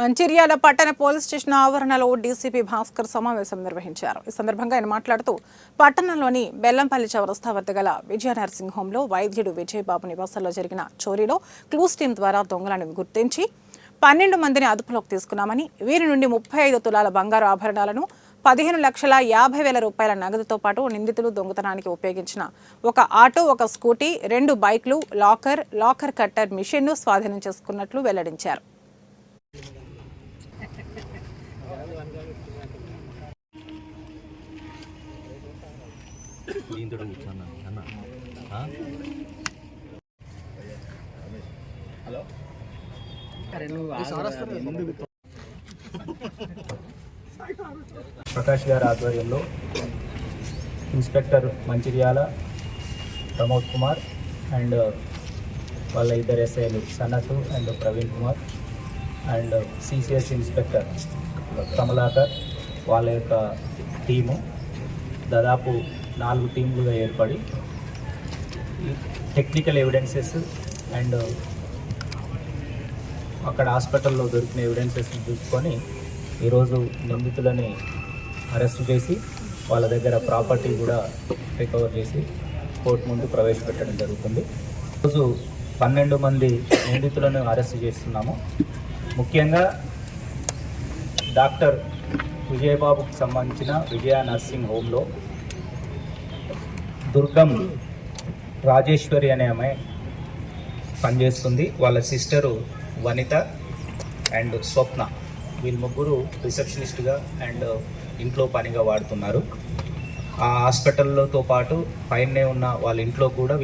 మంచిర్యాల పట్టణ police station ఆవరణలో DCP Bhaskar సమావేశం నిర్వహించారు. ఈ సందర్భంగా ఆయన మాట్లాడుతూ పట్టణంలోని బెల్లంపల్లి చౌరస్తా వద్ద గల విజయ నర్సింగ్ హోంలో వైద్యుడు విజయబాబు నివాసంలో జరిగిన చోరీలో క్లూస్ టీం ద్వారా దొంగలను గుర్తించి 12 మందిని అదుపులోకి తీసుకున్నామని, వీరి నుండి 35 తులాల బంగారు ఆభరణాలను 15,50,000 రూపాయల నగదుతో పాటు నిందితులు దొంగతనానికి ఉపయోగించిన ఒక ఆటో, ఒక స్కూటీ, 2 బైక్లు, లాకర్ కట్టర్ మిషన్ను స్వాధీనం చేసుకున్నట్లు వెల్లడించారు. ప్రకాష్ గారి ఆధ్వర్యంలో ఇన్స్పెక్టర్ మంచిర్యాల ప్రమోద్ కుమార్ అండ్ వాళ్ళ ఇద్దరు ఎస్ఐలు Sanath and Praveen Kumar and CCS inspector Kamalakar వాళ్ళ యొక్క టీము దాదాపు 4 టీంలుగా ఏర్పడి టెక్నికల్ ఎవిడెన్సెస్ అండ్ అక్కడ హాస్పిటల్లో దొరికిన ఎవిడెన్సెస్ చూసుకొని ఈరోజు నిందితులని అరెస్ట్ చేసి వాళ్ళ దగ్గర ప్రాపర్టీ కూడా రికవర్ చేసి కోర్టు ముందు ప్రవేశపెట్టడం జరుగుతుంది. ఈరోజు 12 మంది నిందితులను అరెస్ట్ చేస్తున్నాము. ముఖ్యంగా డాక్టర్ విజయబాబుకు సంబంధించిన విజయ నర్సింగ్ హోమ్లో దుర్గం రాజేశ్వరి అనే ఆమె పనిచేస్తుంది. వాళ్ళ సిస్టరు వనిత అండ్ స్వప్న, వీళ్ళు ముగ్గురు రిసెప్షనిస్ట్గా అండ్ ఇంట్లో పనిగా వాడుతున్నారు. ఆ హాస్పిటల్తో పాటు పైనే ఉన్న వాళ్ళ ఇంట్లో కూడా